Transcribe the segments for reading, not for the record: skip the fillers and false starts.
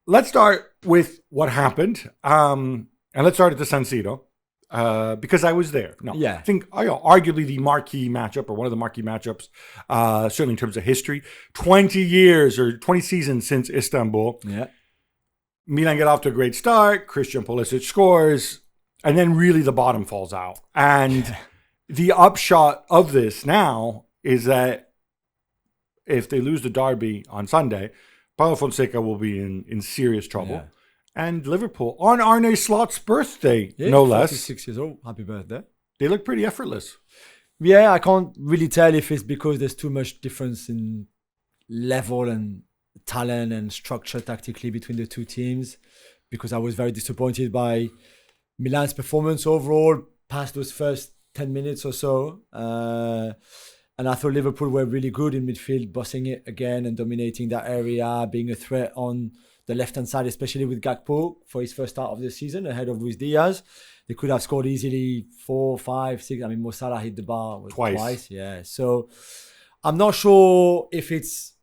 let's start with what happened. And let's start at the San Siro. Because I was there. No, Yeah. I think arguably the marquee matchup, or one of the marquee matchups, certainly in terms of history. 20 years or 20 seasons since Istanbul. Yeah. Milan get off to a great start. Christian Pulisic scores. And then really the bottom falls out. And the upshot of this now is that if they lose the derby on Sunday, Paulo Fonseca will be in serious trouble. Yeah. And Liverpool, on Arne Slot's birthday, no less. 46 years old. Happy birthday. They look pretty effortless. Yeah, I can't really tell if it's because there's too much difference in level and talent and structure tactically between the two teams, because I was very disappointed by Milan's performance overall past those first 10 minutes or so. And I thought Liverpool were really good in midfield, bossing it again and dominating that area, being a threat on the left-hand side, especially with Gakpo for his first start of the season ahead of Luis Diaz. They could have scored easily 4, 5, 6. I mean, Mo Salah hit the bar twice. Yeah. So I'm not sure if it's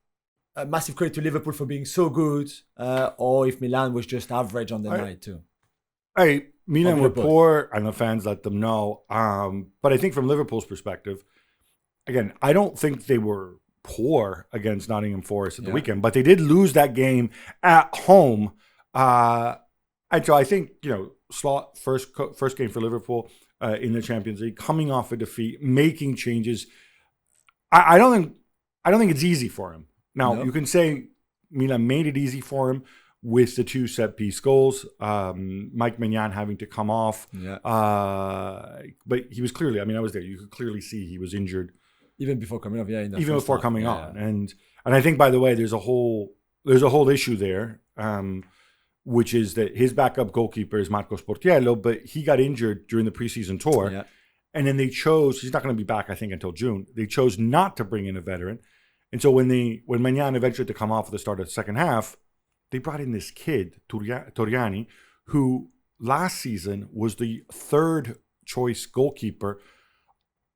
a massive credit to Liverpool for being so good or if Milan was just average on the night too. Hey, Milan were poor and the fans let them know. But I think from Liverpool's perspective, again, I don't think they were poor against Nottingham Forest at the weekend, but they did lose that game at home. And so I think, Slot, first game for Liverpool in the Champions League, coming off a defeat, making changes. I don't think it's easy for him. Now, you can say Milan made it easy for him with the 2 set-piece goals, Mike Maignan having to come off. Yeah. But he was clearly, I was there, you could clearly see he was injured. Even before coming off, even before coming on. And I think, by the way, there's a whole issue there, which is that his backup goalkeeper is Marco Sportiello, but he got injured during the preseason tour. Yeah. And then they chose, he's not going to be back, I think, until June. They chose not to bring in a veteran. And so when Maignan eventually had to come off at the start of the second half, they brought in this kid, Toriani, who last season was the 3rd choice goalkeeper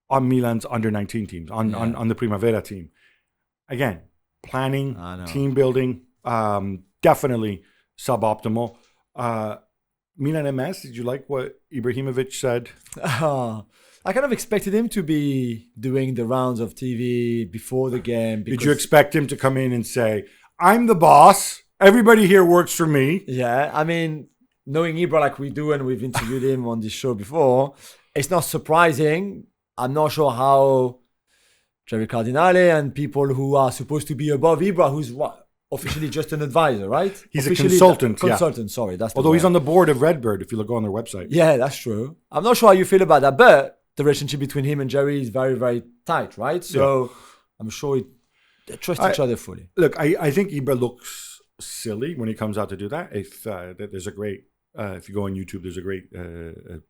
on Milan's under-19 teams, on the Primavera team. Again, planning, team building, definitely suboptimal. Milan MS, did you like what Ibrahimovic said? I kind of expected him to be doing the rounds of TV before the game. Did you expect him to come in and say, I'm the boss, everybody here works for me? Yeah, knowing Ibra like we do, and we've interviewed him on this show before, it's not surprising. I'm not sure how Jerry Cardinale and people who are supposed to be above Ibra, who's officially just an advisor, right? He's officially a consultant. Consultant, sorry. That's although he's on the board of Redbird, if you look on their website. Yeah, that's true. I'm not sure how you feel about that, but the relationship between him and Jerry is very, very tight, right? So I'm sure they trust each other fully. Look, I think Ibra looks silly when he comes out to do that. If there's a great... if you go on YouTube, there's a great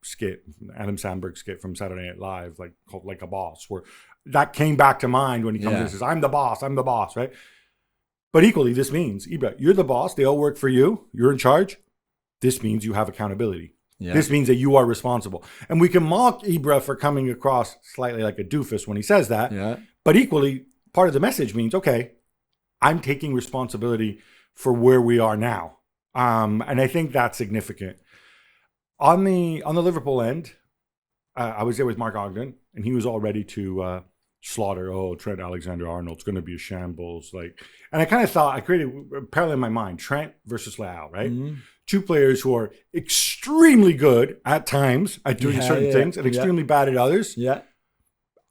skit, Adam Sandberg skit from Saturday Night Live, called Like a Boss, where that came back to mind when he comes in and says, I'm the boss, right? But equally, this means, Ibra, you're the boss. They all work for you. You're in charge. This means you have accountability. Yeah. This means that you are responsible. And we can mock Ibra for coming across slightly like a doofus when he says that. Yeah. But equally, part of the message means, okay, I'm taking responsibility for where we are now. And I think that's significant. On the Liverpool end, I was there with Mark Ogden, and he was all ready to slaughter. Trent Alexander-Arnold's going to be a shambles. And I kind of thought, I created a parallel in my mind: Trent versus Leao, right? Mm-hmm. 2 players who are extremely good at times at doing certain things and extremely bad at others. Yeah,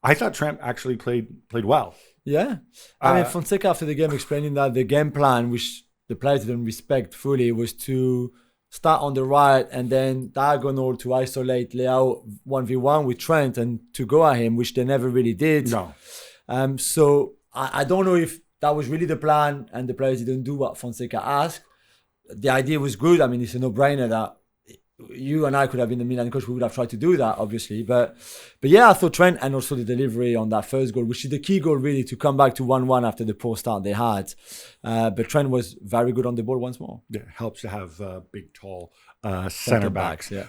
I thought Trent actually played well. Yeah, Fonseca after the game explaining that the game plan, which the players didn't respect fully, was to start on the right and then diagonal to isolate Leao 1v1 with Trent and to go at him, which they never really did. No. So I don't know if that was really the plan and the players didn't do what Fonseca asked. The idea was good. It's a no-brainer that you and I could have been the Milan coach. We would have tried to do that, obviously. But yeah, I thought Trent, and also the delivery on that first goal, which is the key goal really to come back to 1-1 after the poor start they had. But Trent was very good on the ball once more. Yeah, it helps to have big, tall center backs. Yeah.